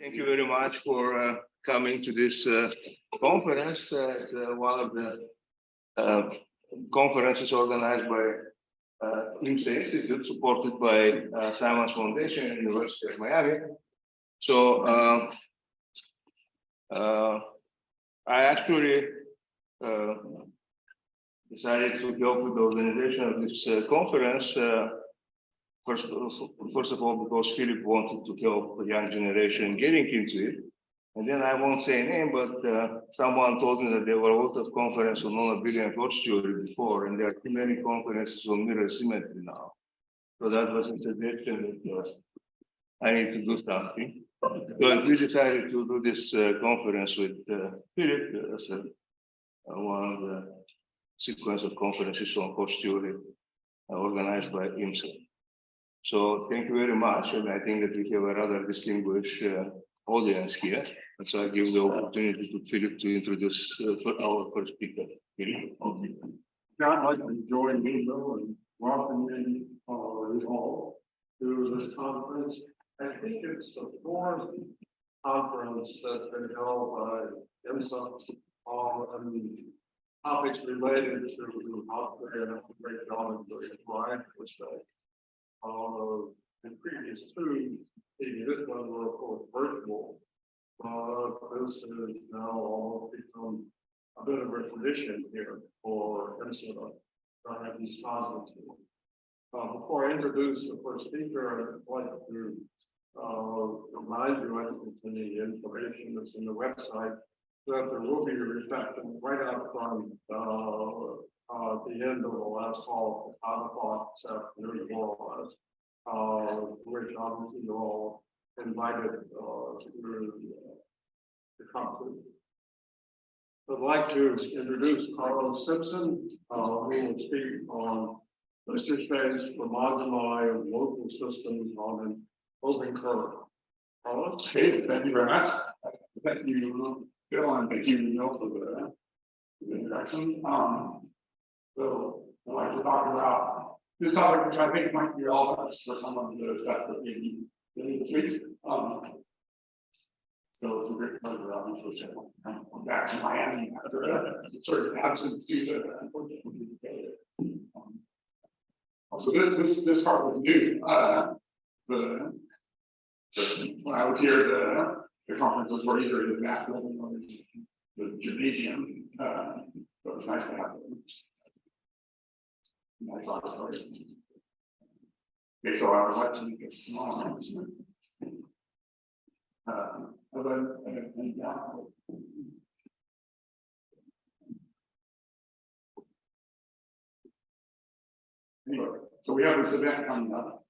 Thank you very much for coming to this conference. It's one of the conferences organized by IMSA Institute, supported by Simons Foundation and University of Miami. So I actually decided to help with the organization of this conference. First of all, because Philip wanted to help the young generation getting into it. And then I won't say a name, but someone told me that there were a lot of conferences on non-abelian force theory before, and there are too many conferences on mirror symmetry now. So that was a suggestion that I need to do something. So we decided to do this conference with Philip as one of the sequence of conferences on force theory organized by IMSA. So thank you very much, and I think that we have a rather distinguished audience here. And so I give the opportunity to Philip to introduce our first speaker. Philip? I'd like to join Nico and welcome you all to this conference. I think it's the fourth conference that's been held by IMSA on topics related to healthcare and breakdown of the mind perspective. The previous two, this one were of course virtual, but this has now almost become a bit of a tradition here for IMSA to have these conferences. Before I introduce the first speaker, I'd like to remind you, I think it's in the information that's in the website, that there will be a reception right out from the end of the last call, 5 o'clock this afternoon, which obviously you're all invited to come to. I'd like to introduce Carlos Simpson, who will speak on Twistor space for moduli of local systems on an open curve. Carlos? Okay, thank you very much. Thank you, Bill, and thank you, Neil, for the introduction. So I'd like to talk about this topic, which I think might be relevant for some of the stuff that we did this week. So it's a great pleasure, obviously, to come back to Miami after a sort of absence due to unfortunately. So this part was new. When I was here, the conferences were either in the math building or the gymnasium. So it's nice to have them. Nice auditorium. Okay, so I was like to make a small announcement. Anyway, so we have this event coming up.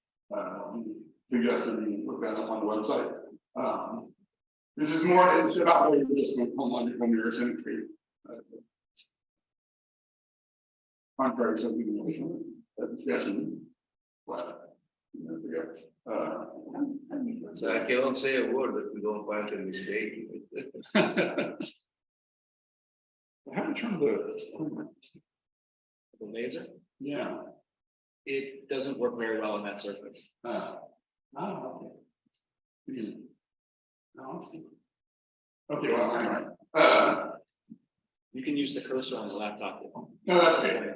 Suggested we look that up on the website. This is more, it's about what you're just going homological mirror symmetry. Contrary to the discussion last. So I cannot say a word that we don't find a mistake. I haven't turned The laser? yeah. It doesn't work very well on that surface. Okay. No, let's see. Okay, well, anyway. You can use the cursor on the laptop. No, that's okay.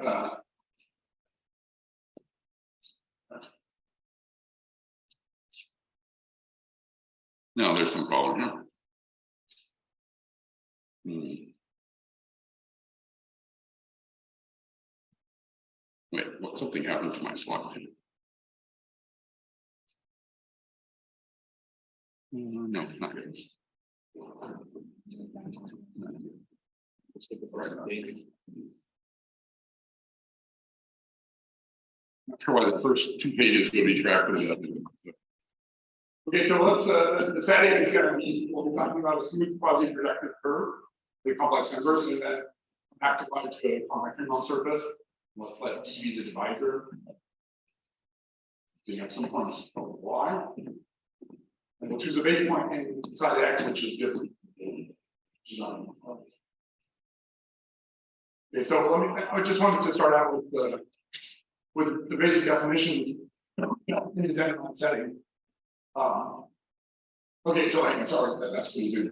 No, there's some problem here. Wait, something happened to my slide. No, not good. Let's get the right thing. Not sure why the first 2 pages would be tracked. Okay, so let's the setting is going to be, we'll be talking about a smooth quasi-projective curve, the complex inverse, and then back to a convex surface. Let's let D be the divisor. We have some points of Y. And we'll choose a base point inside X, which is different. Okay, so I just wanted to start out with the basic definitions in the general setting. Okay, so I'm sorry, that's pretty good.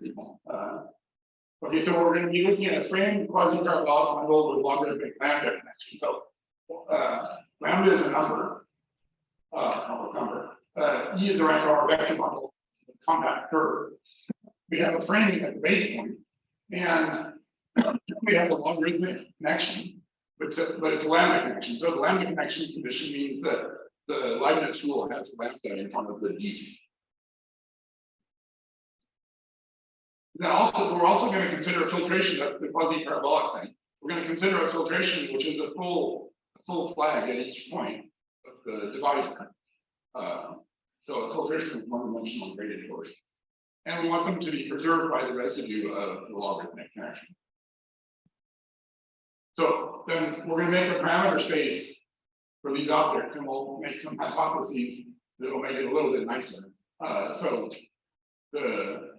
Okay, so we're going to be looking at a framed quasi-parabolic bundle with logarithmic lambda connection. So lambda is a number, E is a rank R vector bundle, compact curve. We have a framing at the base point, and we have a logarithmic connection, but it's a lambda connection. So the lambda connection condition means that the Leibniz rule has lambda in front of the D. Then we're also going to consider a filtration. That's the quasi-parabolic thing. We're going to consider a filtration, which is a full flag at each point of the divisor. So a filtration with one-dimensional graded torsion. And we want them to be preserved by the residue of the logarithmic connection. So then we're going to make a parameter space for these objects, and we'll make some hypotheses that will make it a little bit nicer. So the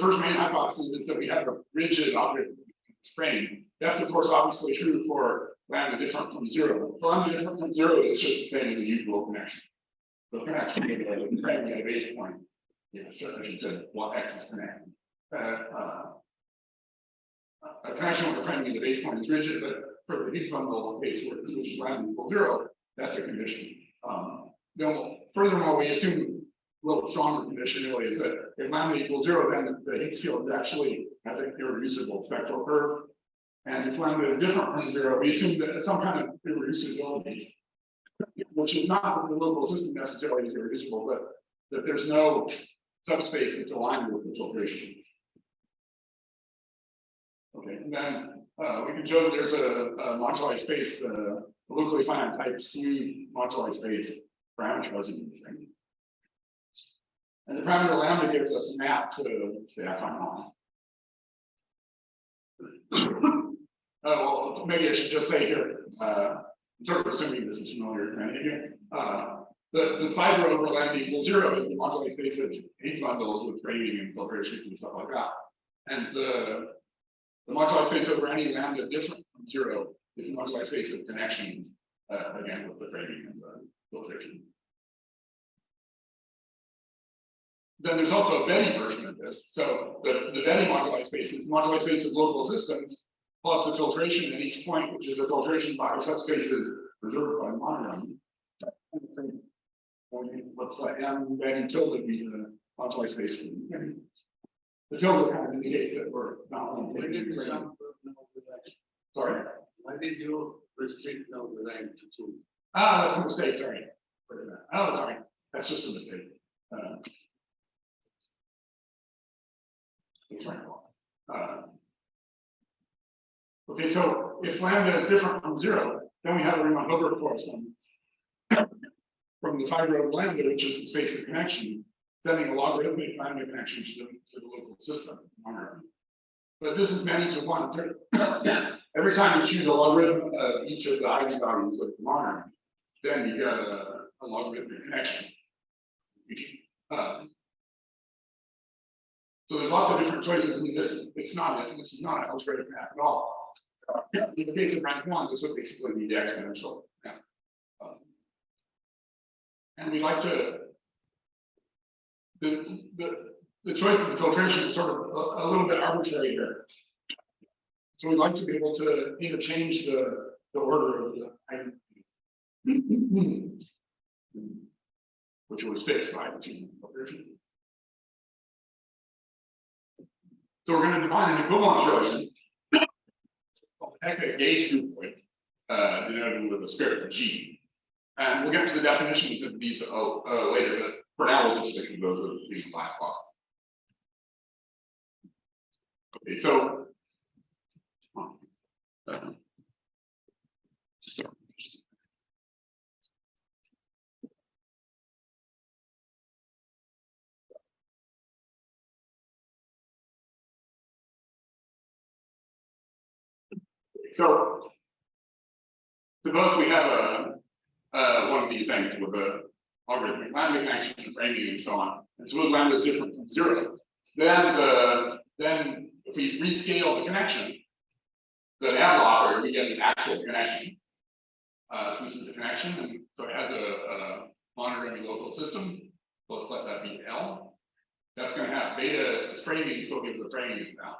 first main hypothesis is that we have a rigid object frame. That's of course obviously true for lambda different from 0. For lambda different from 0, it's just the same as the usual connection. The connection with the frame at a base point. Certainly to what X is connected. A connection with the frame at the base point is rigid, but for the Higgs bundle case where which is lambda equals 0, that's a condition. Then furthermore, we assume a little stronger condition really is that if lambda equals 0, then the Higgs field actually has an irreducible spectral curve. And if lambda is different from 0, we assume that some kind of irreducibility, which is not the local system necessarily is irreducible, but that there's no subspace that's aligned with the filtration. Okay, and then we can show that there's a moduli space, a locally finite type smooth moduli space parameterizing the thing. And the parameter lambda gives us a map to the affine line. Well, maybe I should just say here, sort of assuming this is familiar to many of you, the fiber over lambda equals 0 is the moduli space of Higgs bundles with framing and filtration and stuff like that. And the moduli space over any lambda different from 0 is the moduli space of connections, again with the framing and the filtration. Then there's also a Betty version of this. So the Betty moduli space is the moduli space of local systems plus the filtration at each point, which is a filtration by subspaces preserved by monitoring. What's like M Betty tilde be the moduli space? The tilde kind of indicates that we're not only. Sorry. Why did you restrict now the rank to 2? Ah, that's a mistake. Sorry. Oh, sorry. That's just a mistake. Okay, so if lambda is different from 0, then we have a Riemann-Hilbert correspondence from the fiber over lambda, which is the space of connection, sending a logarithmic lambda connection to the local system. But this is many to one. Every time you choose a logarithm of each of the eigenvalues of the monitor, then you get a logarithmic connection. So there's lots of different choices. I mean, this is not an algebraic map at all. In the case of rank 1, this would basically be the exponential map. And we like to the choice of the filtration is sort of a little bit arbitrary here. So we'd like to be able to either change the order of the which was fixed by the filtration. So we're going to define an equivalence relation called Hecke gauge group point, denoted with a script G. And we'll get to the definitions of these later, but for now we'll just stick to those of these black box. Okay, so So suppose we have one of these things with a logarithmic lambda connection and framing and so on. And suppose lambda is different from 0. Then if we rescale the connection, the nabla operator, we get an actual connection. So this is the connection, and so it has a monitoring local system. So let's let that be L. That's going to have beta framing, still gives a framing now.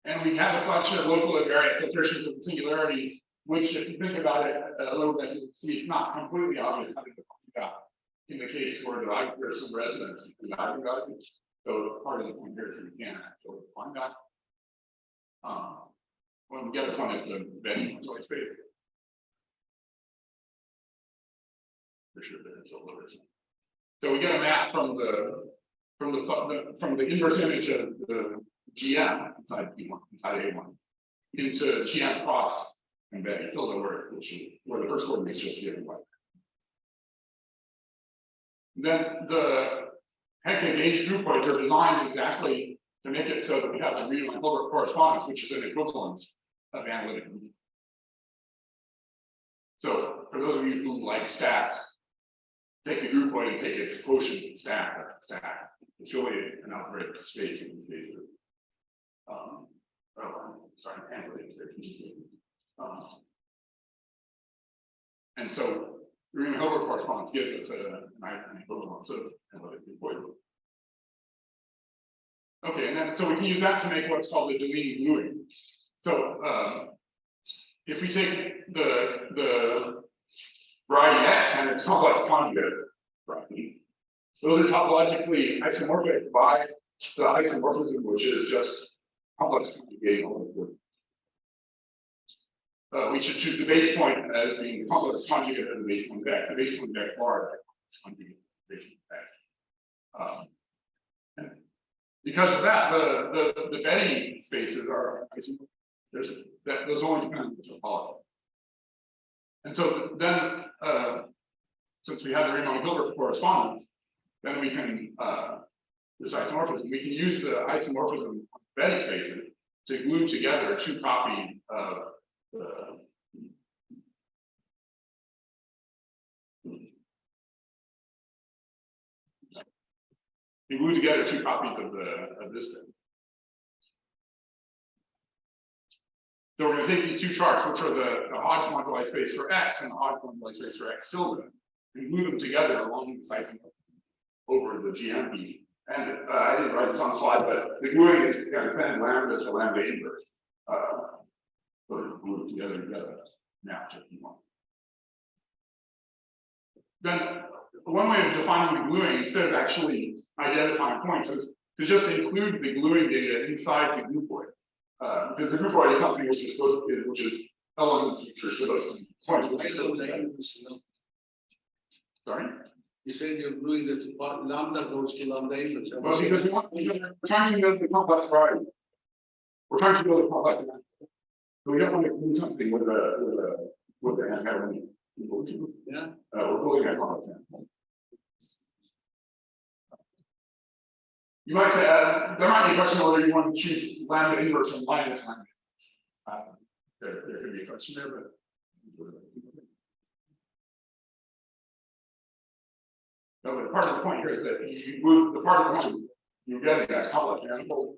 And we have a collection of local invariant filtrations of the singularities, which, if you think about it a little bit, you'll see it's not completely obvious how to define that. In the case where the there's some resonance in the eigenvalues, so part of the point here is we can't actually define that. Well, the other one is the Betty Moduli space. For sure, there's a little bit. So we get a map from the inverse image of the GM inside P1, inside A1, into GM cross and Betty tilde where the first coordinate is just given by. Then the Hecke gauge groupoids are designed exactly to make it so that we have the Riemann-Hilbert correspondence, which is an equivalence of analytic. So for those of you who like stats, take the groupoid and take its quotient and stack. That's the stack. It's really an algebraic space in the case of sorry, analytic space. And so the Riemann-Hilbert correspondence gives us an equivalence of analytic groupoid. Okay, and then so we can use that to make what's called the Deligne gluing. So if we take the variety X and its complex conjugate variety, those are topologically isomorphic by the isomorphism, which is just complex conjugating all of them. We should choose the base point as being the complex conjugate of the base point X. The base point X bar is conjugate of the base point X. Because of that, the Betty spaces are isomorphic. Those only depend on the topology. And so then, since we have the Riemann-Hilbert correspondence, then we can this isomorphism. We can use the isomorphism of Betty spaces to glue together two copies of the we glue together two copies of this thing. So we're going to take these two charts, which are the Hodge moduli space for X and the Hodge moduli space for X tilde, and glue them together along the isomorphism over the GM piece. And I didn't write this on the slide, but the gluing is going to depend lambda to lambda inverse. So they're glued together now to P1. Then one way of defining the gluing, instead of actually identifying points, is to just include the gluing data inside the groupoid. Because the groupoid is something which is supposed to, which is elements which are supposed to point. Sorry? You said you're doing this lambda goes to lambda inverse. Well, because we're trying to build the complex variety. We're trying to build a complex variety. So we don't want to do something with the Harmonic. Yeah. We're building a complex variety. You might say, there might be a question whether you want to choose lambda inverse or minus lambda. There could be a question there, but. No, but part of the point here is that you move the part of the point you're getting that complex manifold.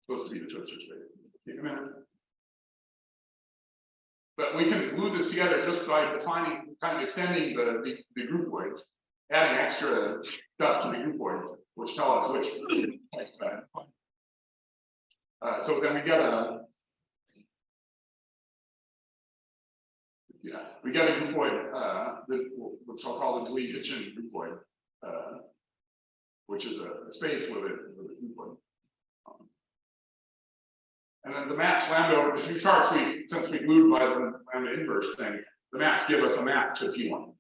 Supposed to be the Twistor space. Take a minute. But we can glue this together just by defining, kind of extending the groupoids, adding extra stuff to the groupoids, which tell us which. So then we get we get a groupoid, which I'll call the Deligne-Hitchin groupoid, which is a space with a groupoid. And then the maps lambda over the two charts, since we glued by the lambda inverse thing, the maps give us a map to P1.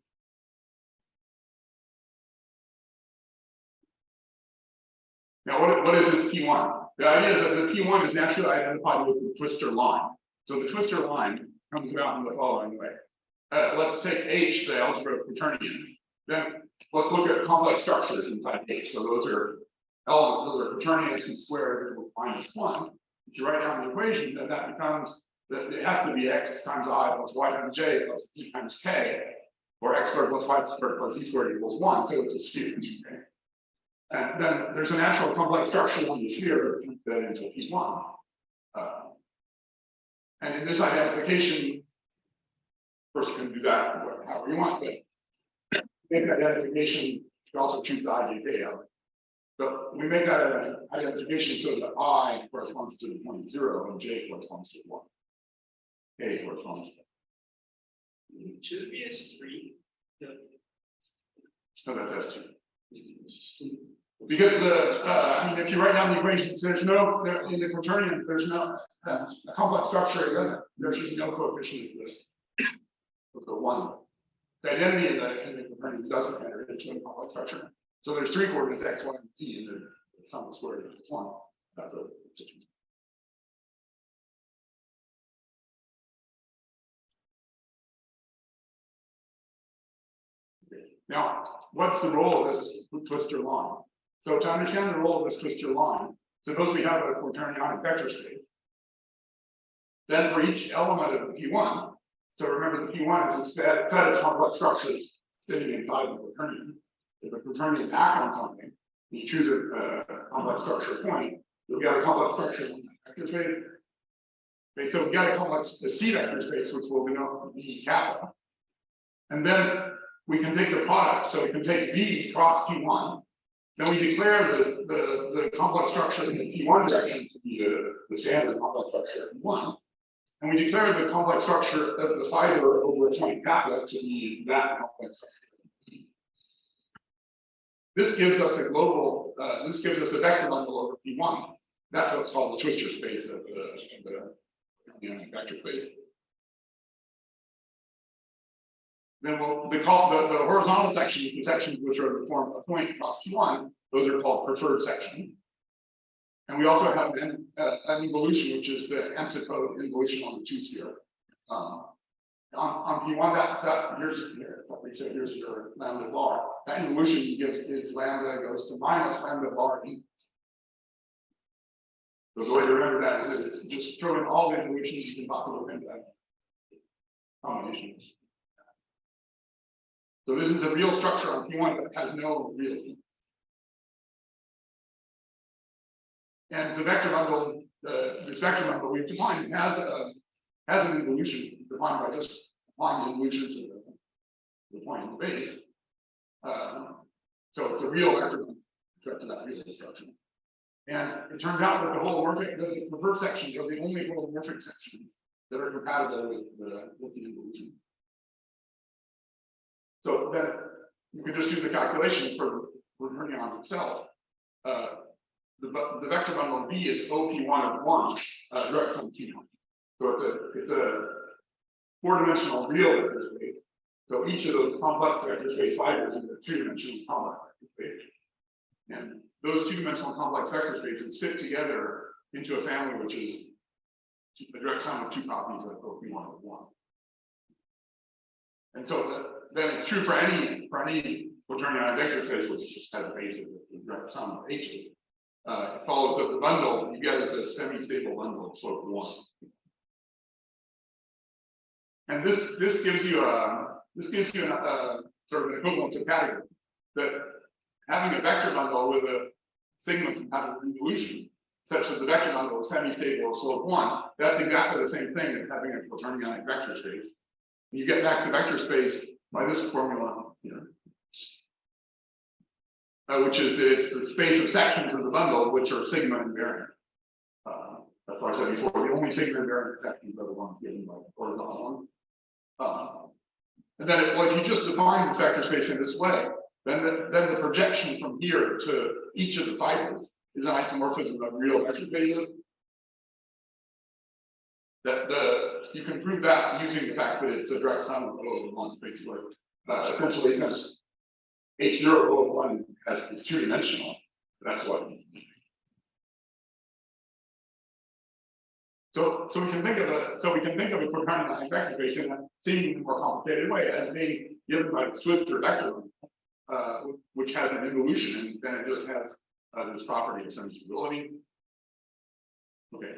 Now, what is this P1? The idea is that the P1 is naturally identified with the Twistor line. So the Twistor line comes about in the following way. Let's take H, the algebra of quaternions. Then let's look at complex structures inside H. So those are elements, those are quaternions and squared equals -1. If you write down the equation, then that becomes that it has to be x times I plus y times j plus z times k, or x squared plus y squared plus z squared equals 1. So it's a sphere. Okay? And then there's a natural complex structure on the sphere that into P1. And in this identification, of course, you can do that however you want, but make identification You also choose the IJK out. But we make that an identification so that I corresponds to the point 0 and J corresponds to 1. K corresponds to. Should it be S3? So that's S2. Because I mean, if you write down the equations, there's no, in the quaternion, there's no a complex structure. It doesn't. There should be no coefficient of the 1. The identity in the quaternions doesn't enter into a complex structure. So there's 3 coordinates x, y, and z, and the sum of the square is 1. That's a situation. Now, what's the role of this Twistor line? So to understand the role of this Twistor line, suppose we have a quaternionic vector space. Then for each element of the P1, so remember the P1 is a set of complex structures sitting inside the quaternion. If a quaternion acts on something, you choose a complex structure point, you'll get a complex structure in that vector space. Okay, so we got a complex C vector space, which will denote B kappa. And then we can take the product, so we can take B cross P1. Then we declare the complex structure in the P1 direction to be the standard complex structure in P1. And we declare the complex structure of the fiber over a point kappa to be that complex structure. This gives us a global, this gives us a vector bundle over P1. That's what's called the Twistor space of the vector space. Then the horizontal sections, the sections which are the form of a point across P1, those are called preferred sections. And we also have an involution, which is the antipode involution on the 2-sphere. On P1, that here's your lambda bar. That involution gives is lambda goes to minus lambda bar inverse. So the way to remember that is just throw in all the involutions you can possibly think of. Combinations. So this is a real structure on P1 that has no real inputs. And the vector bundle, this vector bundle we've defined has an involution defined by just applying the involution to the point in the base. So it's a real vector bundle to that real structure. And it turns out that the preferred sections are the only holomorphic sections that are compatible with the involution. So then you can just do the calculation for quaternions itself. The vector bundle B is OP1 of 1, direct sum P1. So it's a 4-dimensional real vector space. So each of those complex vector space fibers is a 2-dimensional complex vector space. And those 2-dimensional complex vector spaces fit together into a family which is a direct sum of 2 copies of OP1 of 1. And so then it's true for any quaternionic vector space, which just has a base of the direct sum of H's. It follows that the bundle you get is a semi-stable bundle of slope 1. And this gives you a sort of an equivalence of category that having a vector bundle with a sigma compatible involution such that the vector bundle is semi-stable of slope 1, that's exactly the same thing as having a quaternionic vector space. You get back to vector space by this formula here, which is that it's the space of sections of the bundle which are sigma invariant. That's why I said before, the only sigma invariant sections are the ones given by the horizontal one. And then, if you just define this vector space in this way, then the projection from here to each of the fibers is an isomorphism of real vector spaces. You can prove that using the fact that it's a direct sum of O of 1, basically. Essentially, because H0 O of 1 is 2-dimensional. That's what. So we can think of a quaternionic vector space in a seemingly more complicated way as being given by this Twistor vector, which has an involution, and then it just has this property of semi-stability. Okay.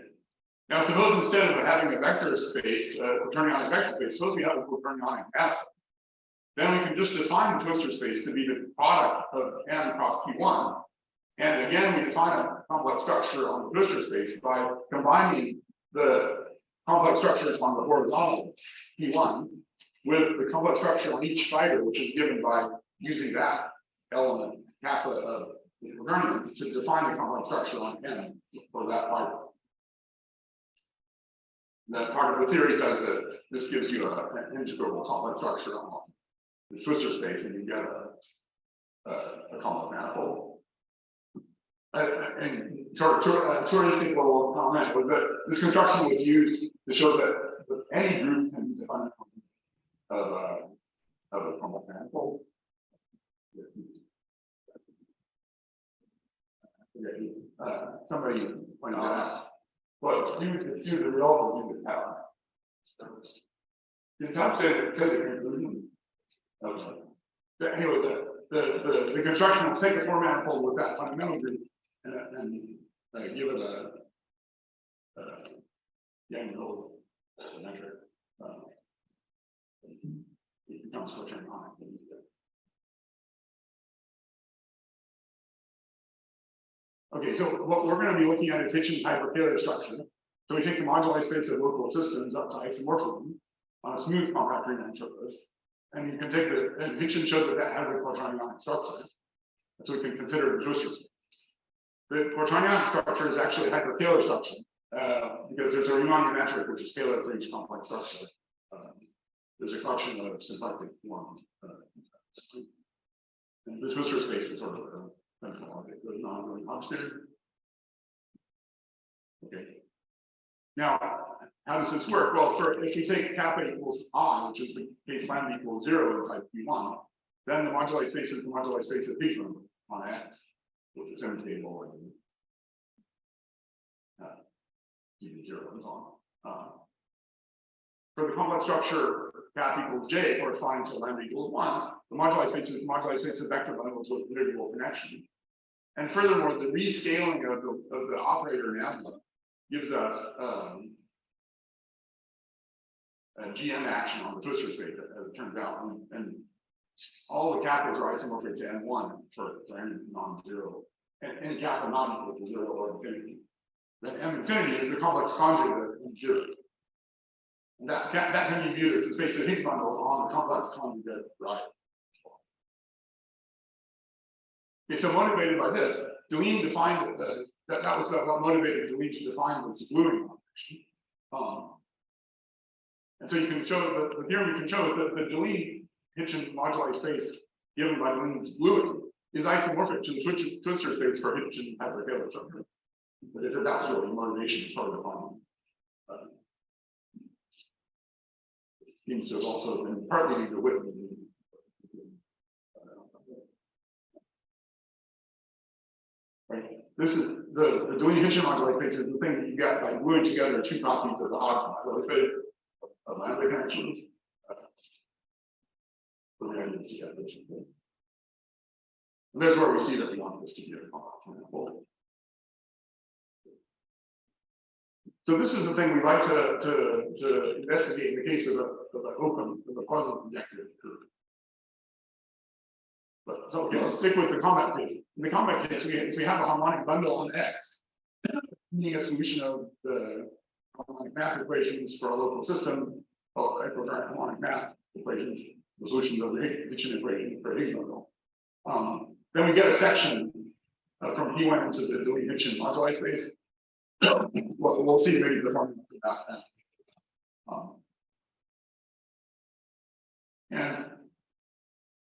Now, suppose instead of having a vector space, quaternionic vector space, suppose we have a quaternionic manifold. Then we can just define the Twistor space to be the product of M cross P1. And again, we define a complex structure on the Twistor space by combining the complex structure on the horizontal P1 with the complex structure on each fiber, which is given by using that element kappa of the quaternions to define the complex structure on N for that fiber. That part of the theory says that this gives you an integrable complex structure on this Twistor space, and you get a complex manifold. And sort of touristic little comment was that this construction was used to show that any group can be defined of a complex manifold. Somebody pointed out, well, it's due to the real of the power. The top said the conclusion. Anyway, the construction will take a four manifold with that fundamental group and give it a Yang-Mills measure. It becomes quaternionic. Okay, so what we're going to be looking at is Hitchin hyperkähler structure. So we take the moduli space of local systems up to isomorphism on a smooth compact Riemann surface, and you can take and Hitchin showed that has a quaternionic structure. So we can consider the Twistor space. The quaternionic structure is actually a hyperkähler structure because there's a Riemann metric which is scalar for each complex structure. There's a collection of symplectic forms. And the Twistor space is sort of non-obstinate. Okay. Now, how does this work? Well, if you take kappa equals I, which is the case lambda equals 0 inside P1, then the moduli space is the moduli space of P on X, which is unstable and 0 and so on. For the complex structure kappa equals J corresponding to lambda equals 1, the moduli space is the moduli space of vector bundles with individual connection. And furthermore, the rescaling of the operator lambda gives us a GM action on the Twistor space, as it turns out. And all the kappas are isomorphic to N1 for N non-zero, and any kappa not equal to 0 or infinity. Then M infinity is the complex conjugate of 0. And that can be viewed as the space of Higgs bundles on the complex conjugate, right? Okay, so motivated by this, Deligne defined that was what motivated Deligne to define this gluing operation. And so you can show the theorem you can show is that the Deligne-Hitchin moduli space given by Deligne's gluing is isomorphic to the Twistor space for Hitchin hyperkähler structure. But it's that's really motivation part of the finding. It seems to have also been partly the Whitman. Right. This is the Deligne-Hitchin moduli space is the thing that you get by gluing together two copies of the Hodge moduli space of lambda connections. And there's where we see that we want this to be a complex manifold. So this is the thing we like to investigate in the case of an open, of a quasi projective curve. But so okay, let's stick with the convex case. In the convex case, we have a harmonic bundle on X, meaning a solution of the harmonic math equations for a local system, or equivariant harmonic math equations, the solutions of the Hitchin equation for a Higgs bundle. Then we get a section from P1 into the Deligne-Hitchin moduli space. We'll see maybe the formula about that. And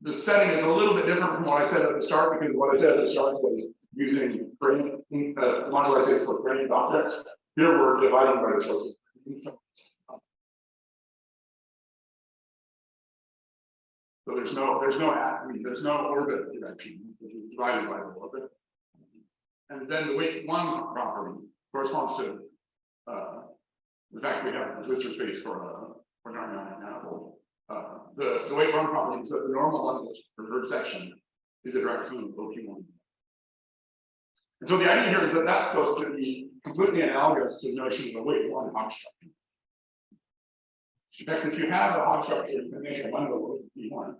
the setting is a little bit different from what I said at the start, because what I said at the start was using moduli space for gradient objects. Here we're dividing by the sources. So there's no orbit direction. It's divided by the orbit. And then the weight one property corresponds to the fact we have the Twistor space for a quaternionic manifold. The weight one property is that the normal level for third section is a direct sum of OP1. And so the idea here is that that's supposed to be completely analogous to the notion of a weight one Hodge structure. In fact, if you have a Hodge structure, you can make a bundle of P1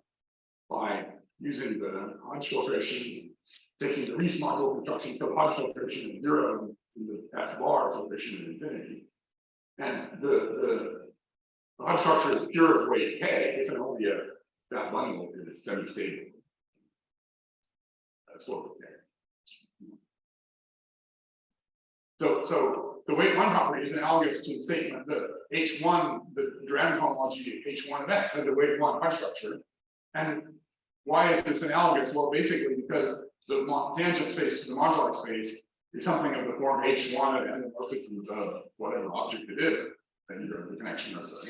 by using the Hodge filtration, taking the Rees module construction for the Hodge filtration of 0 and the F bar filtration of infinity. And the Hodge structure is pure of weight K if and only if that bundle is semi-stable. slope there. So the weight one property is analogous to the statement that H1, the random homology H1 of X has a weight one punch structure. And why is this analogous? Well, basically because the tangent space to the moduli space is something of the form H1 of endomorphisms of whatever object it is, and you're the connection of the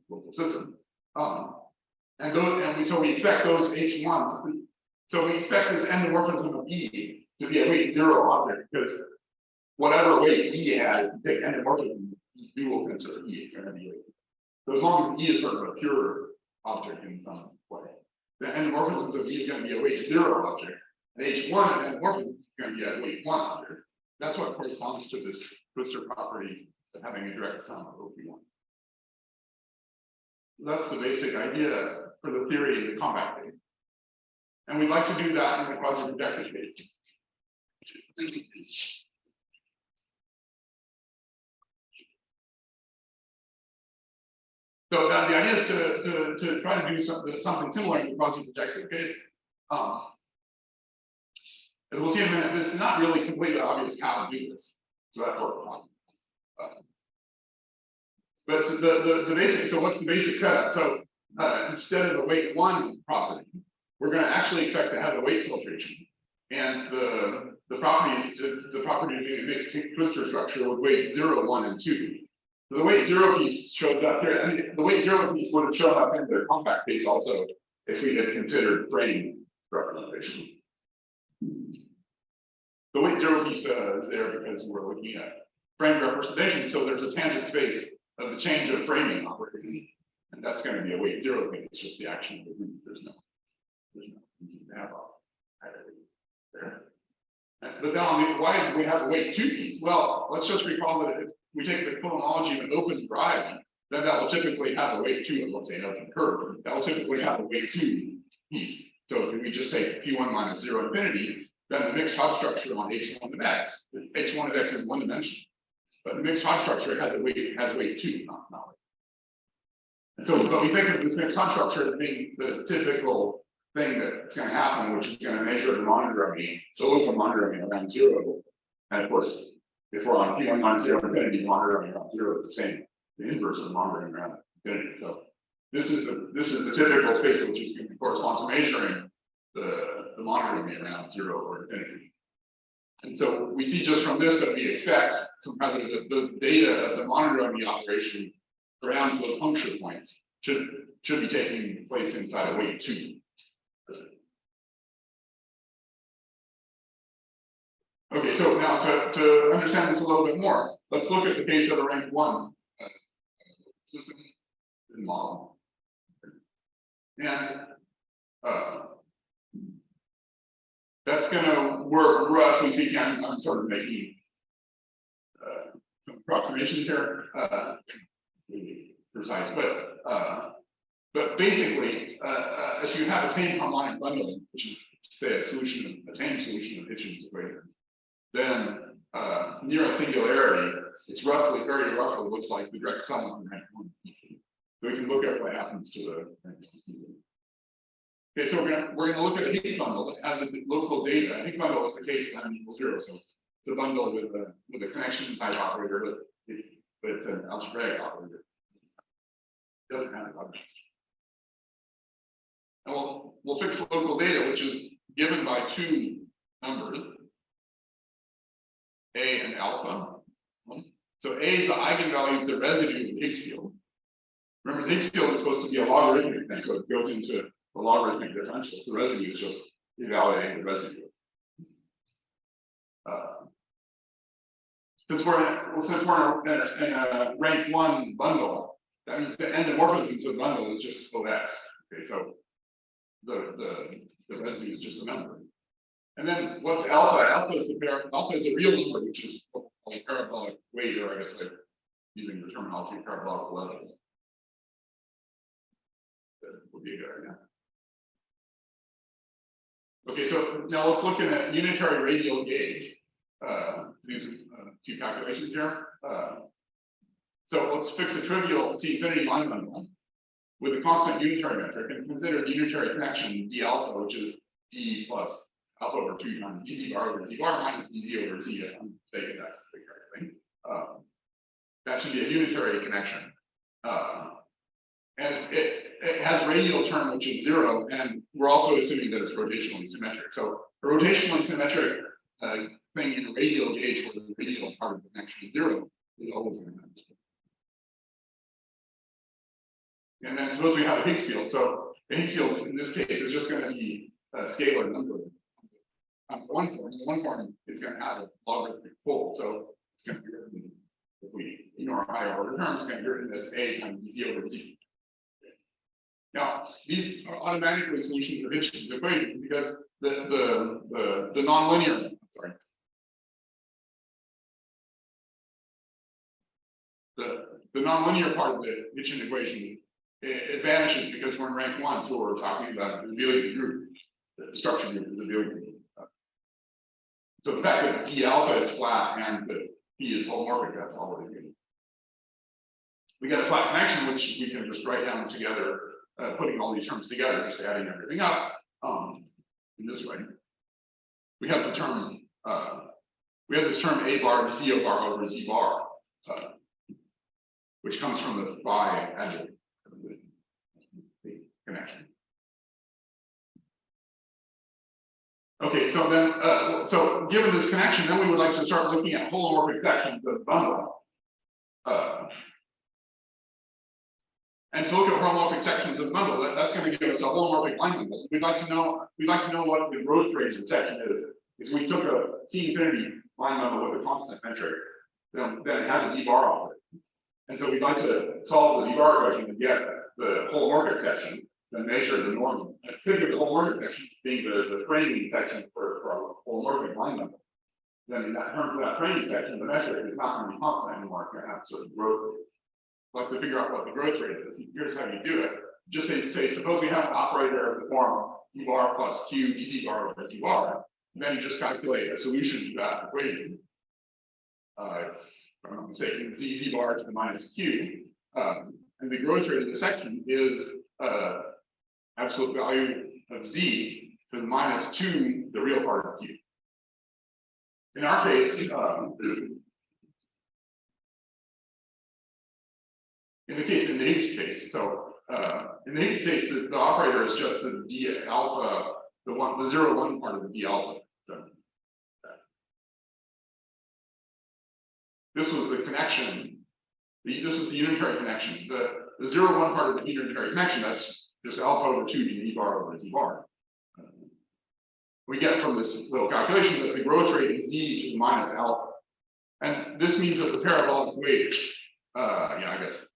local system. So we expect those H1s. So we expect this endomorphism of E to be a weight zero object because whatever weight E has, you take endomorphism, you will consider E is going to be weight. So as long as E is sort of a pure object in some way, the endomorphisms of E is going to be a weight zero object, and H1 of endomorphism is going to be a weight one object. That's what corresponds to this Twistor property of having a direct sum of OP1. That's the basic idea for the theory in the compact case. And we'd like to do that in the quasi-projective case. So the idea is to try to do something similar in the quasi-projective case. As we'll see in a minute, this is not really completely obvious how to do this. So that's what we're talking about. But the basic, so what's the basic setup? So instead of the weight one property, we're going to actually expect to have a weight filtration. And the property of a mixed Twistor structure with weights 0, 1, and 2. So the weight 0 piece shows up here. I mean, the weight 0 piece would have shown up in the compact case also if we had considered frame representation. The weight 0 piece is there because we're looking at frame representation. So there's a tangent space of the change of framing operating, and that's going to be a weight 0 thing. It's just the action of the group. There's no there. But now, why do we have a weight 2 piece? Well, let's just recall that if we take the cohomology of an open variety, then that will typically have a weight 2, let's say an open curve. That will typically have a weight 2 piece. So if we just take P1 minus 0 infinity, then the mixed Hodge structure on H1 of X, H1 of X is one dimension, but the mixed Hodge structure has weight 2, not. And so, but we think of this mixed Hodge structure as being the typical thing that's going to happen, which is going to measure the monotomy, so local monotomy around 0. And of course, if we're on P1 minus 0 infinity, monotomy around 0 is the same, the inverse of monotomy around infinity. So this is the typical space which is going to correspond to measuring the monotomy around 0 or infinity. And so we see just from this that we expect some kind of the data of the monotomy operation around those puncture points should be taking place inside of weight 2. Okay, so now to understand this a little bit more, let's look at the case of a rank 1 system in the model. And that's going to work roughly speaking. I'm sort of making some approximations here, precise, but basically, if you have a tame harmonic bundling, which is say a tame solution of Hitchin's equation, then near a singularity, it's very roughly looks like the direct sum of the rank 1 PC. So we can look at what happens to the rank 1 PC. Okay, so we're gonna look at a Higgs bundle that has a local data. A Higgs bundle is the case at n equals 0. So it's a bundle with a connection type operator, but it's an algebraic operator. It doesn't have a object. And we'll fix local data, which is given by 2 numbers, A and alpha. So A is the eigenvalue of the residue of the Higgs field. Remember, the Higgs field is supposed to be a logarithmic thing, so it goes into the logarithmic differential. The residue is just evaluating the residue. Since we're in a rank 1 bundle, that means the endomorphisms of the bundle is just OX. Okay, so the residue is just a number. And then what's alpha? Alpha is a real number, which is called a parabolic weight, or I guess like using the terminology parabolic level. That would be a good idea. Okay, so now let's look at a unitary radial gauge. Do a few calculations here. So let's fix a trivial C infinity line bundle with a constant unitary metric and consider the unitary connection d alpha, which is d plus alpha over 2 times dz bar over z bar minus dz over z. I'm mistaken, that's the correct thing. That should be a unitary connection. And it has a radial term, which is 0, and we're also assuming that it's rotationally symmetric. So a rotationally symmetric thing in a radial gauge where the radial part of the connection is 0 is always going to have this. And then suppose we have a Higgs field. So the Higgs field in this case is just going to be a scalar number. On one form, in one form, it's going to have a logarithmic pole. So it's going to be written, if we ignore higher order terms, it's going to be written as a times dz over z. Now, these are automatically solutions of Hitchin's equation because the nonlinear, sorry, the nonlinear part of the Hitchin equation, it vanishes because we're in rank 1, so we're talking about the abelian group, the structure group is abelian group. So the fact that d alpha is flat and that p is holomorphic, that's already good. We get a flat connection, which we can just write down together. Putting all these terms together, just adding everything up in this way. We have the term, we have this term a bar z bar over z bar, which comes from the phi adjunct of the connection. Okay, so then, so given this connection, then we would like to start looking at holomorphic sections of bundle. And to look at holomorphic sections of bundle, that's going to give us a holomorphic line bundle. We'd like to know what the growth rate of section is. If we took a C infinity line bundle with a constant metric, then it has a d bar off it. And so we'd like to solve the d bar equation to get the holomorphic section, then measure the norm. And think of the holomorphic section being the framing section for a holomorphic line bundle. Then in terms of that framing section, the metric is not going to be constant anymore. It's going to have a certain growth rate. Like to figure out what the growth rate is. Here's how you do it. Just say suppose we have an operator of the form u bar plus q dz bar over z bar. And then you just calculate a solution to that equation. It's, if I'm not mistaken, z bar to the minus q. And the growth rate of the section is absolute value of z to the minus 2, the real part of q. In our case, in the Higgs case, so in the Higgs case, the operator is just the d alpha, the 0, 1 part of the d alpha. So this was the connection. This was the unitary connection. The 0, 1 part of the unitary connection, that's just alpha over 2 d bar over z bar. We get from this little calculation that the growth rate is z to the minus alpha. And this means that the parabolic weight, I guess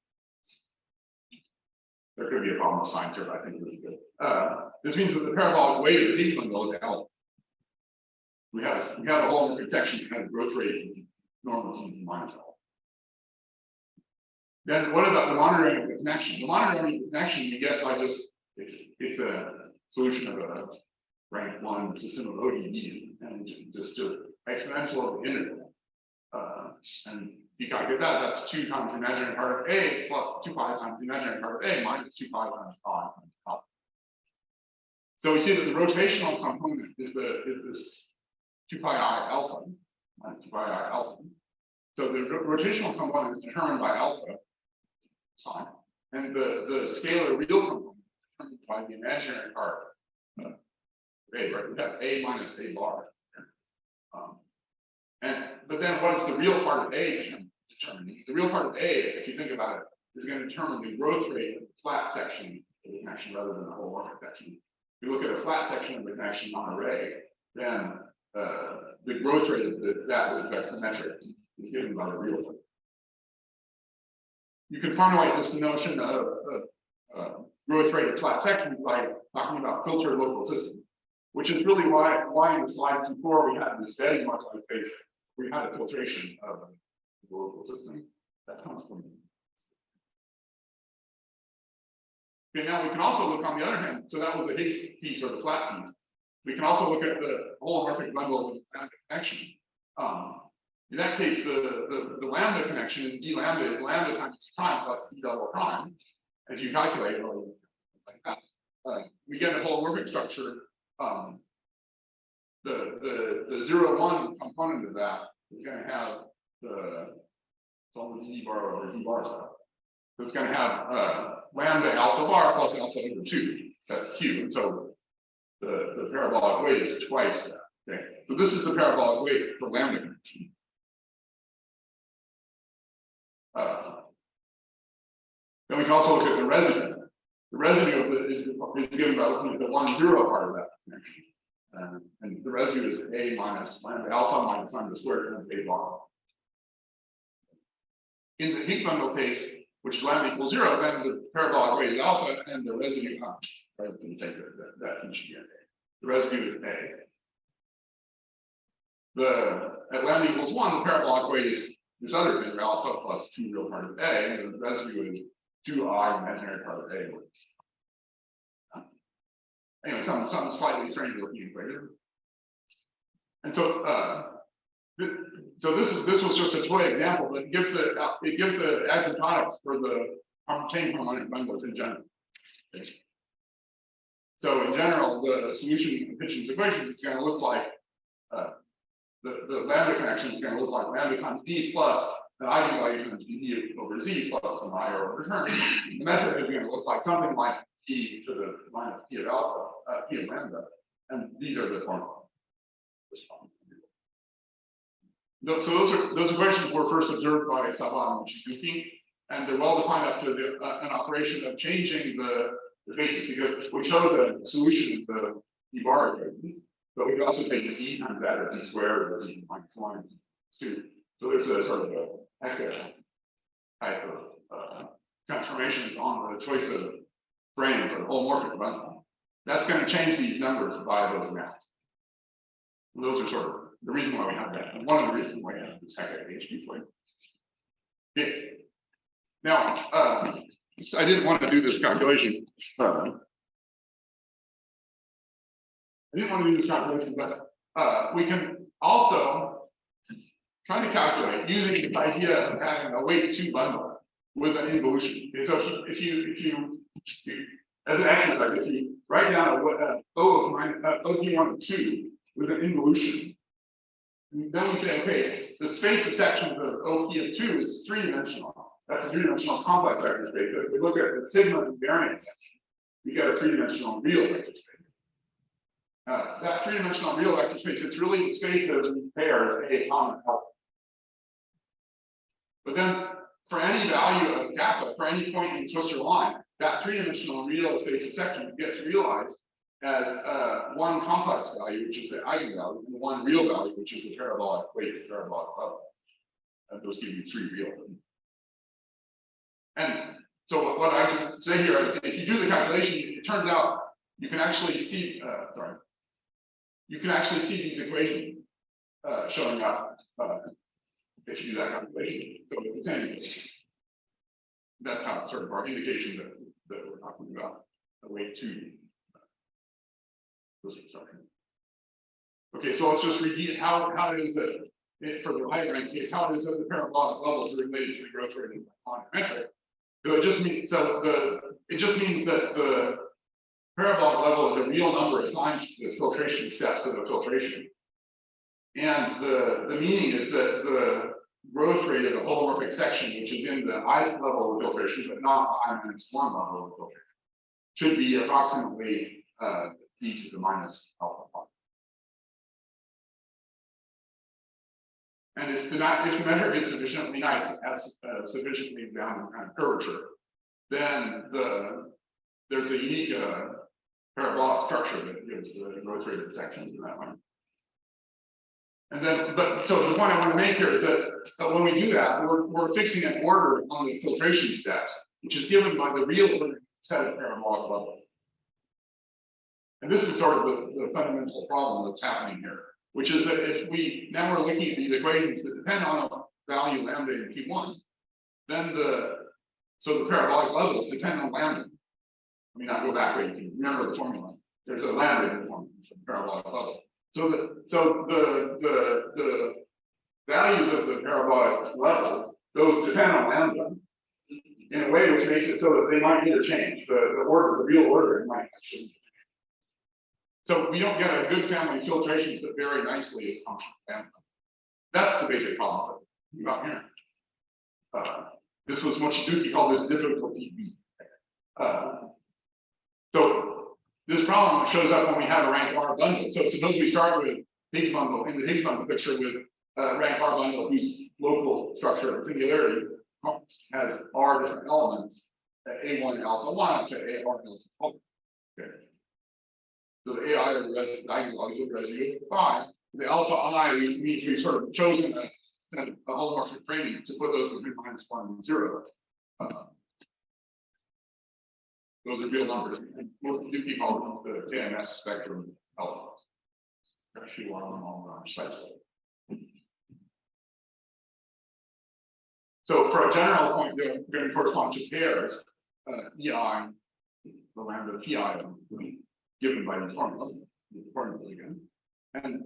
there could be a problem with signs here, but I think this is good. This means that the parabolic weight of the Higgs bundle is alpha. We have a holomorphic section that has growth rate normal to minus alpha. Then what about the monitoring of the connection? The monitoring of the connection you get by just it's a solution of a rank 1 system of ODEs and just exponential of the integral. And if you calculate that, that's 2 times the imaginary part of A plus 2 pi times the imaginary part of A minus 2 pi times pi times alpha. So we see that the rotational component is this 2 pi I alpha minus 2 pi I alpha. So the rotational component is determined by alpha sign, and the scalar real component is determined by the imaginary part of A, right? We have A minus A bar. But then what is the real part of A determining? The real part of A, if you think about it, is going to determine the growth rate of the flat section of the connection rather than the holomorphic section. If you look at a flat section of the connection on a ray, then the growth rate of that with vector metric is given by the real part. You can formulate this notion of growth rate of flat sections by talking about filtered local systems, which is really why in the slides before we had this Betty Markov case, we had a filtration of the local system that comes from. Okay, now we can also look on the other hand. So that was the Higgs piece or the flat piece. We can also look at the holomorphic bundle with lambda connection. In that case, the lambda connection is d lambda is lambda times prime plus d double prime. As you calculate or like that, we get a holomorphic structure the 0, 1 component of that is going to have it's all the d bar over d bar stuff. So it's going to have lambda alpha bar plus alpha over 2. That's q. And so the parabolic weight is twice that. Okay. So this is the parabolic weight for lambda connection. Then we can also look at the residue. The residue of it is given by looking at the 1, 0 part of that connection. And the residue is a minus lambda alpha minus lambda squared times a bar. In the Higgs bundle case, which lambda equals 0, then the parabolic weight is alpha and the residue, rather than take that should be a. The residue is a. At lambda equals 1, the parabolic weight is this other thing, alpha plus 2 real part of a, and the residue is 2I imaginary part of a. Anyway, something slightly strange looking equation. And so this was just a toy example, but it gives the asymptotics for the chain harmonic bundles in general. Okay. So in general, the solution of Hitchin's equation is going to look like the lambda connection is going to look like lambda times d plus an eigenvalue times d over z plus some I over term. The method is going to look like something like t to the minus p of alpha, p of lambda, and these are the formulas. So those equations were first observed by Saban and Shizuki, and they're well defined up to an operation of changing the basis, because we shows a solution of the d bar equation, but we can also take z times that as z squared or z minus 1, 2. So there's a sort of a Hecke type of transformations on the choice of frame for the holomorphic bundle. That's going to change these numbers by those maps. And those are sort of the reason why we have that. And one of the reasons why we have this Hecke HP plate. Okay. Now, I didn't want to do this calculation. But we can also try to calculate using the idea of having a weight 2 bundle with an involution. Okay, so if you as an exercise, if you write down O of 2 with an involution, then we say, okay, the space of sections of OP of 2 is 3-dimensional. That's a 3-dimensional complex vector space. If we look at the sigma invariant section, we get a 3-dimensional real vector space. That 3-dimensional real vector space, it's really the space of pairs A, comma, alpha. But then for any value of kappa, for any point in the Twistor line, that 3-dimensional real space of section gets realized as one complex value, which is the eigenvalue, and one real value, which is the parabolic weight of parabolic level. And those give you 3 real. And so what I just say here, I would say if you do the calculation, it turns out you can actually see, these equations showing up if you do that calculation. So it's the same. That's how sort of our indication that we're talking about the weight 2. Okay, so let's just repeat how it is that for the high rank case, how it is that the parabolic levels are related to the growth rate of the quantum metric. So it just means that the parabolic level is a real number assigned to the filtration steps of the filtration. And the meaning is that the growth rate of the holomorphic section, which is in the ith level of filtration, but not the I-1 level of filtration, should be approximately d to the minus alpha. And if the measure is sufficiently nice, has sufficiently down kind of curvature, then there's a unique parabolic structure that gives the growth rate of the sections in that way. And then, so the point I want to make here is that when we do that, we're fixing an order on the filtration steps, which is given by the real order set of parabolic levels. And this is sort of the fundamental problem that's happening here, which is that if now we're looking at these equations that depend on a value lambda in P1, then the parabolic levels depend on lambda. Let me not go back, but you can remember the formula. There's a lambda in the formula for the parabolic level. So the values of the parabolic levels, those depend on lambda in a way which makes it so that they might interchange. The real order might actually. So we don't get a good family of filtrations that vary nicely as functional family. That's the basic problem about here. This was what Suzuki called this difficulty B. So this problem shows up when we have a rank R bundle. So suppose we start with Higgs bundle in the Higgs bundle picture with rank R bundle whose local structure of singularity has R different elements at A1 alpha 1 to AR alpha. Okay. So the AI of the eigenvalues of the residue 5. The alpha I means we've sort of chosen a holomorphic framing to put those between -1 and 0. Those are real numbers. Most Suzuki calls the KMS spectrum elements. Actually, one on our site. So for a general point, they're going to correspond to pairs, EI, the lambda PI, given by these formulas again. And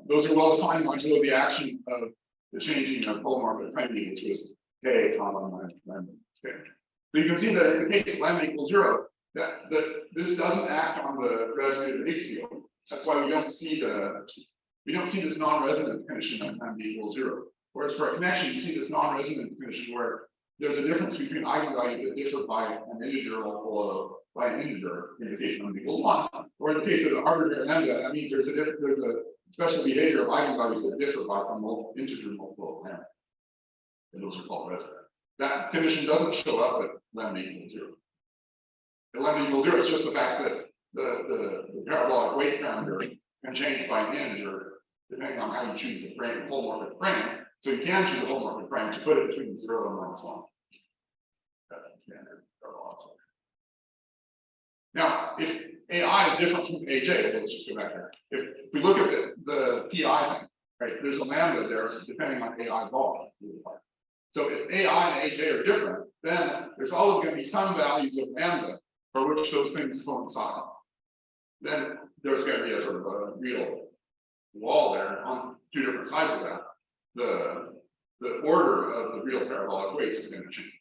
those are well defined modulo the action of the changing of holomorphic framing, which was K comma minus lambda. Okay. So you can see that in the case lambda equals 0, that this doesn't act on the residue of H field. That's why we don't see this non-resonance condition on lambda equals 0. Whereas for a connection, you see this non-resonance condition where there's a difference between eigenvalues that differ by an integer or by an integer in the case of lambda equals 1, or in the case of the arbitrary lambda, that means there's a special behavior of eigenvalues that differ by some integer multiple of lambda. And those are called resonance. That condition doesn't show up at lambda equals 0. At lambda equals 0, it's just the fact that the parabolic weight parameter can change by an integer depending on how you choose the frame, holomorphic frame. So you can choose a holomorphic frame to put it between 0 and -1. That's standard parabolic. Now, if AI is different from AJ, let's just go back there. If we look at the PI thing, right, there's a lambda there depending on AI ball. So if AI and AJ are different, then there's always going to be some values of lambda for which those things coincide. Then there's going to be a sort of a real wall there on two different sides of that. The order of the real parabolic weights is going to change.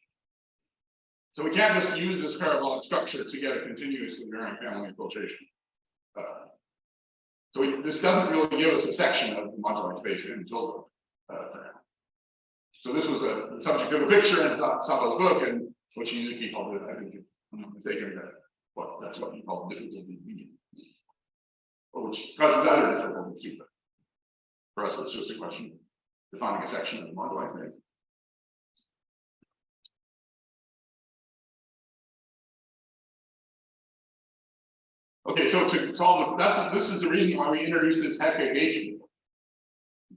So we can't just use this parabolic structure to get a continuously varying family of filtration. This doesn't really give us a section of the moduli space in total. So this was the subject of a picture in Sabo's book, and what Suzuki called it, I think, if I'm not mistaken, that's what he called difficulty B. Which causes other difficulties too. But for us, it's just a question of defining a section of the moduli space. Okay, so to solve this is the reason why we introduced this Hecke gauge.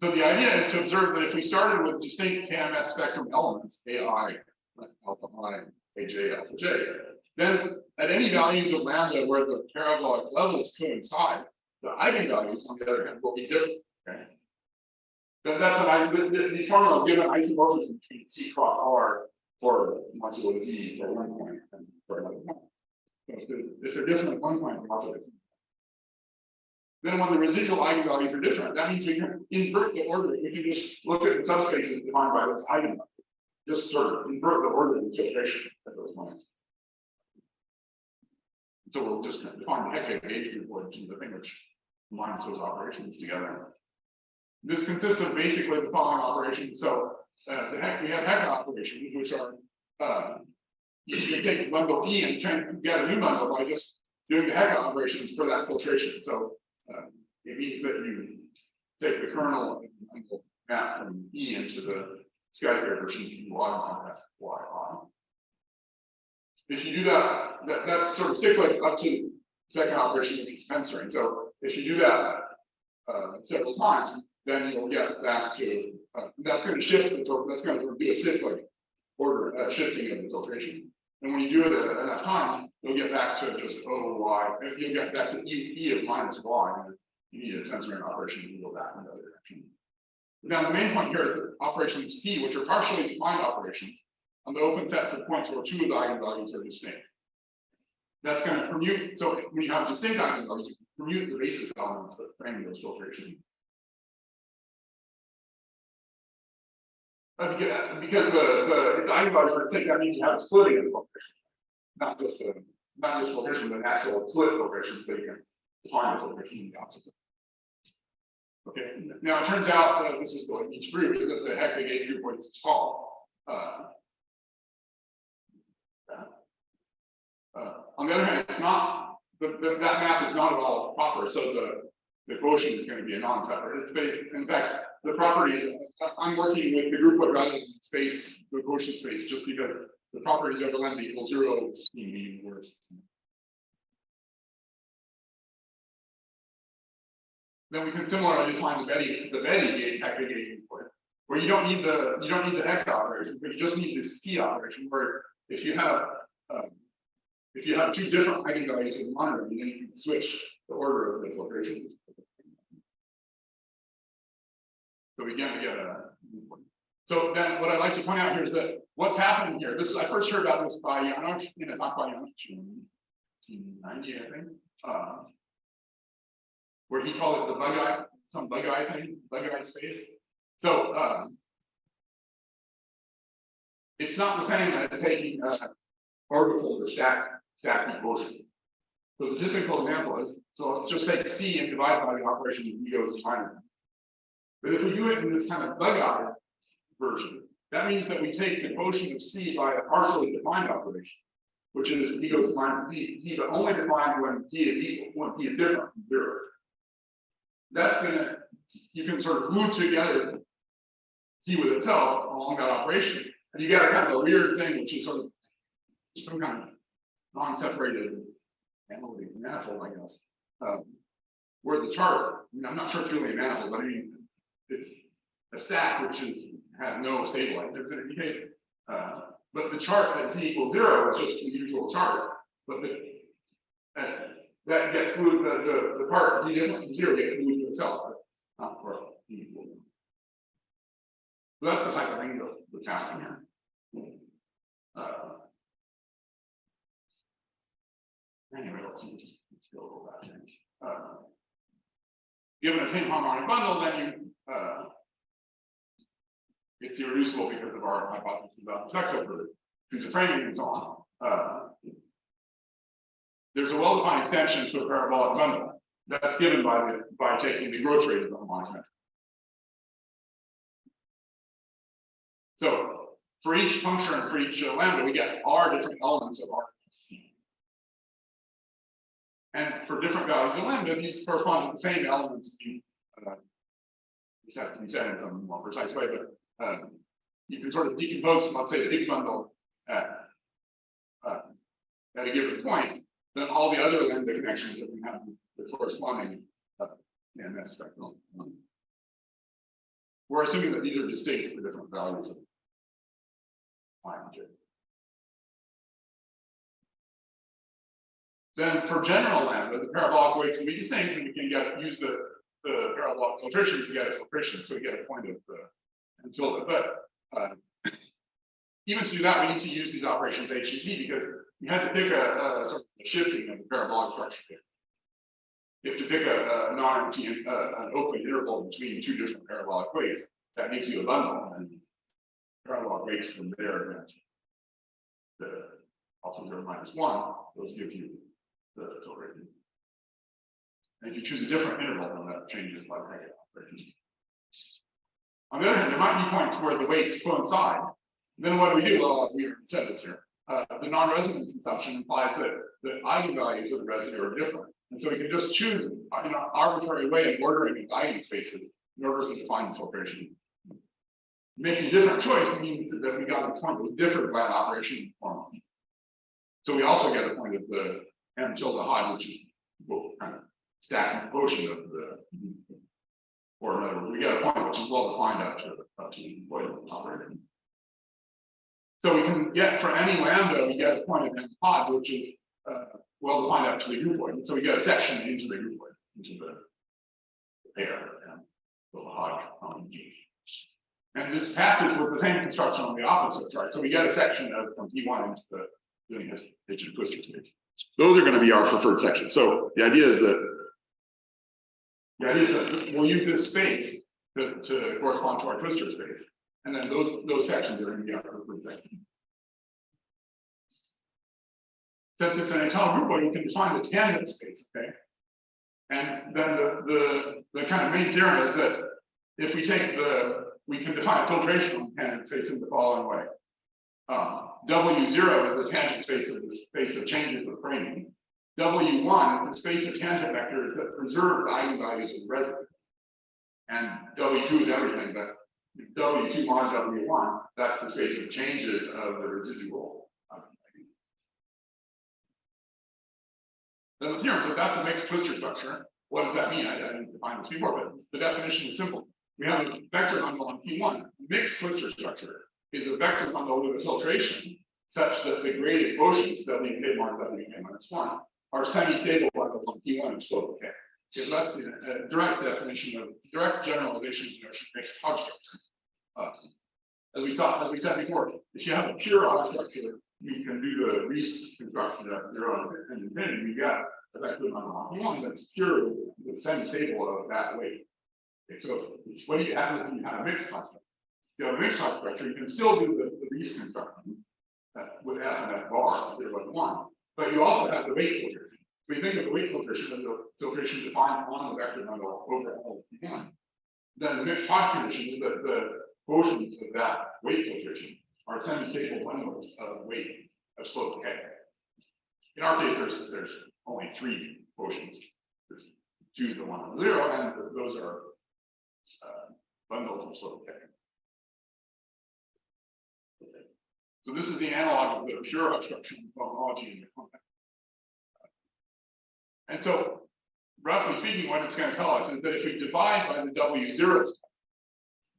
So the idea is to observe that if we started with distinct KMS spectrum elements, AI, alpha I, AJ, alpha J, then at any values of lambda where the parabolic levels coincide, the eigenvalues on the other hand will be different. Okay. These formulas give an isomorphism between C cross R for modulo Z for one point and for another point. If they're different at one point, positive. Then when the residual eigenvalues are different, that means we can invert the order. We can just look at the subspaces defined by those eigenvalues. Just sort of invert the order of the filtration at those points. So we'll just define the Hecke gauge group, which is the thing which combines those operations together. This consists of basically the following operations. So we have Hecke operations, which are you can take bundle E and try and get a new bundle by just doing the Hecke operations for that filtration. So it means that you take the kernel and map from E into the skyscraper, you log that Y. If you do that, that's sort of cyclic up to the second operation, which is tensor. So if you do that several times, then you'll get back to that's going to shift. That's going to do a cyclic order shifting of the filtration. And when you do it enough times, you'll get back to just OY. You'll get back to E of minus Y. And you need a tensor operation to go back in the other direction. Now, the main point here is that operations P, which are partially defined operations, on the open sets of points where two of the eigenvalues are distinct. That's going to permute. So when you have distinct eigenvalues, you permute the basis elements that frame those filtration. Because the eigenvalues are distinct, that means you have a splitting of the filtration, not just filtration, but actual split filtration. So you can define the filtration in the opposite. Okay, now it turns out that this is what each group is that the Hector gauge group is tall. On the other hand, it's not that map is not at all proper, so the quotient is going to be a non-separate. It's based, in fact, the properties. I'm working with the groupoid rather than space, the quotient space, just because the properties of the lambda equals 0 seem even worse. Then we can similarly define the Betty Hector gauge groupoid, where you don't need the Hector operation, but you just need this P operation, where if you have two different eigenvalues of the monitor, then you can switch the order of the filtration. So again, we get a. So then, what I'd like to point out here is that what's happening here. This is I first heard about this by Janusz in a talk by Janusz in 1990, I think, where he called it the bug eye space. So it's not the same as taking orbital or stack quotient. So the typical example is, so let's just take C and divide by the operation of E goes to minus. But if we do it in this kind of bug-eye version, that means that we take the quotient of C by a partially defined operation, which is E goes to minus D, but only defined when D is equal, when P is different from 0. That's gonna, you can sort of glue together C with itself along that operation, and you get a kind of a weird thing, which is sort of some kind of non-separated analytic manifold, I guess. Where the chart, I mean, I'm not sure it's really a manifold, but I mean, it's a stack which has no stabilizer in any case. But the chart at Z equals 0 is just the usual chart. But that gets glued, the part D different from 0 gets glued to itself, but not for D equals 0. So that's the type of thing that's happening here. Anyway, let's go back here. Given a tame harmonic bundle, then you it's irreducible because of our hypothesis about the spectral for future framing and so on. There's a well-defined extension to a parabolic bundle that's given by taking the growth rate of the harmonic metric. So for each function and for each lambda, we get R different elements of R. And for different values of lambda, these correspond to the same elements. This has to be said in some more precise way, but you can sort of decompose, let's say, the Higgs bundle at a given point, then all the other lambda connections that we have the corresponding NS spectrum. We're assuming that these are distinct for different values of I and J. Then for general lambda, the parabolic weights can be distinct, and we can use the parabolic filtration to get a filtration, so we get a point of and tilde. But even to do that, we need to use these operations H and T because we had to pick a sort of a shifting of the parabolic structure. You have to pick an open interval between two different parabolic weights. That gives you a bundle, and parabolic weights from there, the alpha 0 minus 1, those give you the filtration. And if you choose a different interval, then that changes by negative operations. On the other hand, there might be points where the weights coincide. Then what do we do? Well, we said this here. The non-resonance assumption implies that the eigenvalues of the residue are different. And so we can just choose in an arbitrary way of ordering the eigenspaces in order to define the filtration. Making a different choice means that we got a point that was different by an operation form. So we also get a point of the M tilde high, which is kind of stacking quotient of the, or in other words, we get a point which is well defined up to the operator. So we can get for any lambda, we get a point of M pod, which is well defined up to the groupoid. And so we get a section into the groupoid, into the pair and the Hodge on G. And this passes with the same construction on the opposite side. So we get a section of from P1 into the Deligne-Hitchin Twistor space. Those are going to be our preferred sections. So the idea is that we'll use this space to correspond to our Twistor space. And then those sections are going to be our preferred section. Since it's an entire groupoid, we can define the tangent space, okay? And then the kind of main theorem is that if we take we can define a filtration tangent facing the following way. W0 is the tangent face of the space of changes of framing. W1 is the space of tangent vectors that preserve the eigenvalues of the residue. And W2 is everything, but W2 mod W1, that's the space of changes of the residual. Then the theorem, so that's a mixed Twistor structure. What does that mean? I didn't define this before, but the definition is simple. We have a vector bundle on P1. Mixed Twistor structure is a vector bundle with a filtration such that the graded quotients, W mod W-1, are semi-stable bundles on P1 of slope K. Because that's a direct definition of direct generalization of mixed Hodge structure. As we said before, if you have a pure Hodge structure, you can do the Reese construction at 0 and infinity. You get a vector bundle on P1 that's pure, with semi-stable of that weight. Okay, so what do you have if you have a mixed Hodge structure? If you have a mixed Hodge structure, you can still do the Reese construction with F and F bar 0 and 1, but you also have the weight filtration. We think of the weight filtration as a filtration defined on the vector bundle over all P1. Then the mixed Hodge condition is that the quotients of that weight filtration are semi-stable bundles of weight of slope K. In our case, there's only 3 quotients. There's 2, the 1, and 0, and those are bundles of slope K. Okay. So this is the analog of the pure obstruction homology in the context. And so, roughly speaking, what it's going to tell us is that if we divide by the W0,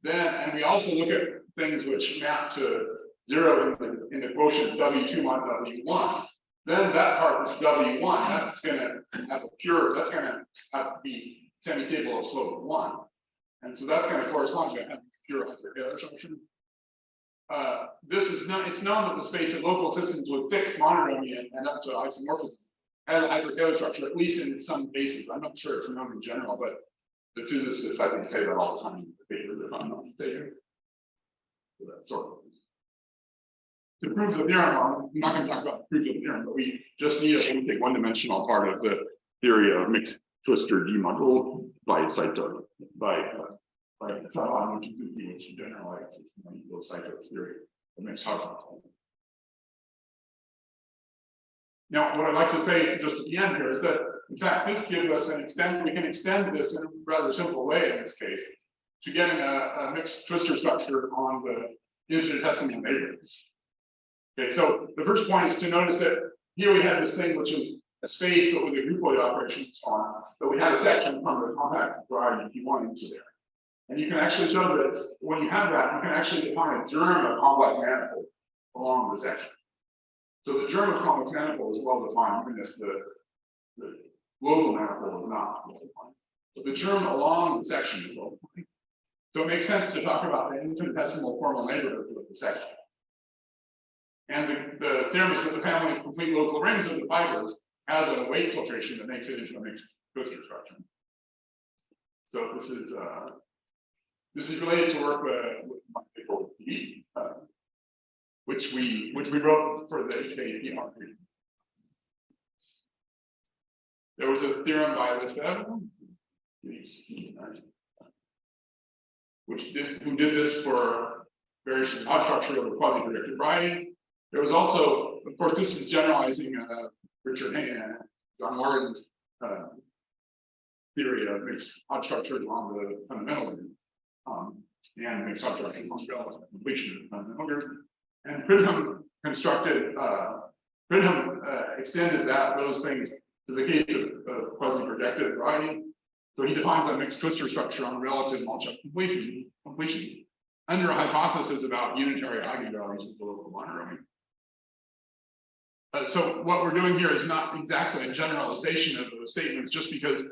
then, and we also look at things which map to 0 in the quotient W2 mod W1, then that part, this W1, that's going to have a pure, that's going to have to be semi-stable of slope 1. And so that's going to correspond to a pure hyperkähler structure. This is known, it's known that the space of local systems with fixed monotomy and up to isomorphism has a hyperkähler structure, at least in some cases. I'm not sure it's known in general, but the physicists, I think, say that all the time in the paper that I'm not mistaken. So that sort of. To prove the theorem, I'm not going to talk about the proof of the theorem, but we just need a basic one-dimensional part of the theory of mixed Twistor D-module by Saito, by Saito, which generalizes Saito's theory of mixed Hodge module. Now, what I'd like to say just at the end here is that, in fact, this gives us an extent, we can extend this in a rather simple way in this case to getting a mixed Twistor structure on the infinitesimal neighborhood. Okay, so the first point is to notice that here we have this thing which is a space but with a groupoid operation and so on, but we have a section from the compact variety P1 into there. And you can actually show that when you have that, you can actually define a germ of complex manifold along the section. So the germ of complex manifold is well defined, even if the global manifold is not well defined. But the germ along the section is well defined. So it makes sense to talk about the infinitesimal formal neighborhoods of the section. And the theorem is that the family of complete local rings of the fibers has a weight filtration that makes it into a mixed Twistor structure. So this is related to work with manifold P, which we wrote for the HKPR. There was a theorem by Lefebvre, who did this for various Hodge structure of a quasi-predicted variety. There was also, of course, this is generalizing Richard Hayne and John Morgan's theory of mixed Hodge structures on the fundamental and mixed Hodge structures on the completion of the fundamental. And Pridham constructed, extended those things to the case of quasi-projected variety. So he defines a mixed Twistor structure on relative Malchuk completion under a hypothesis about unitary eigenvalues of the local monotomy. So what we're doing here is not exactly a generalization of those statements, just because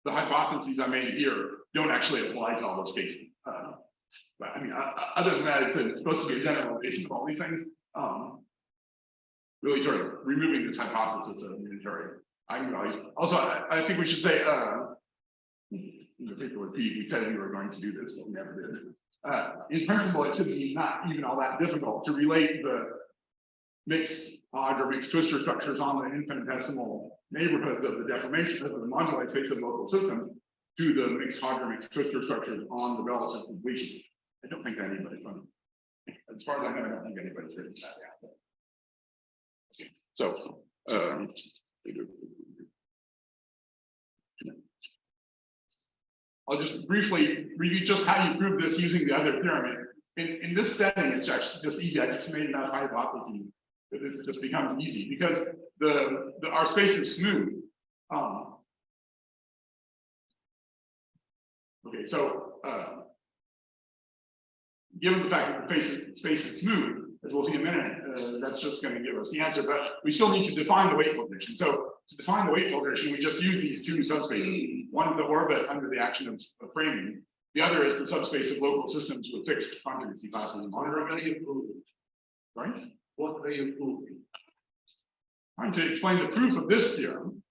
the hypotheses I made here don't actually apply to all those cases. But I mean, other than that, it's supposed to be a generalization of all these things. Really sort of removing this hypothesis of unitary eigenvalues. Also, I think we should say, in the paper with Pete, we said we were going to do this, but we never did. In principle, it should be not even all that difficult to relate the mixed odd or mixed twistor structures on the infinitesimal neighborhoods of the deformation of the moduli space of local systems to the mixed hard or mixed twistor structures on the relative completion. I don't think anybody's going to, as far as I know, I don't think anybody's written that down. So, I'll just briefly review just how you prove this using the other theorem. In this setting, it's actually just easy. I just made enough hypotheses that this just becomes easy because our space is smooth. Okay, so given the fact that the space is smooth, as we'll see in a minute, that's just going to give us the answer. But we still need to define the weight filtration. So to define the weight filtration, we just use these two subspaces. One is the orbit under the action of framing. The other is the subspace of local systems with fixed conjugacy classes. What are you proving? Right? What are you proving? I'm trying to explain the proof of this theorem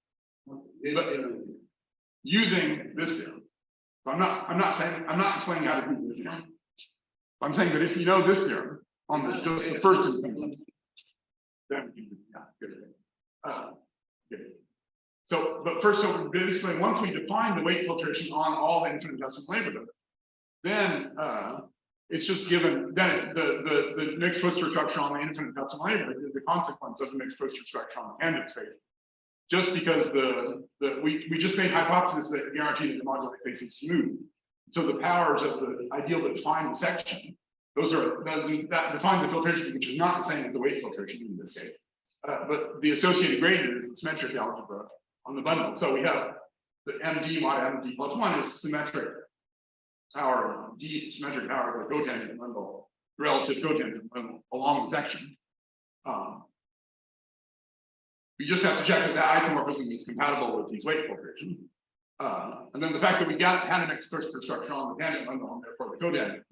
using this theorem. So I'm not explaining how to prove this theorem. I'm saying that if you know this theorem on the first instance, then you can, yeah, good. Good. So, but first, so basically, once we define the weight filtration on all the infinitesimal neighborhoods, then it's just given, then the mixed twistor structure on the infinitesimal neighborhoods is the consequence of the mixed twistor structure on the tangent space. Just because we just made hypotheses that guarantee that the moduli space is smooth. So the powers of the ideal that define the section, that defines the filtration, which is not the same as the weight filtration in this case. But the associated gradient is the symmetric algebra on the bundle. So we have the md mod md plus 1 is symmetric power, d symmetric power of the cotangent bundle, relative cotangent bundle along the section. We just have to check that the isomorphism is compatible with these weight filtration. And then the fact that we had an mixed twistor structure on the tangent bundle and therefore the cotangent,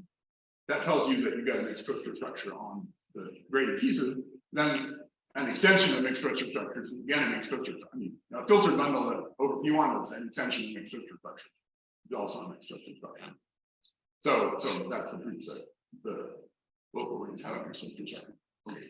that tells you that you got a mixed twistor structure on the graded pieces. Then an extension of mixed twistor structures, again, a mixed twistor, a filtered bundle that over P1 is an extension of mixed twistor structure. It's also a mixed twistor structure. So that's the proof that the local rings have a mixed twistor structure. Okay,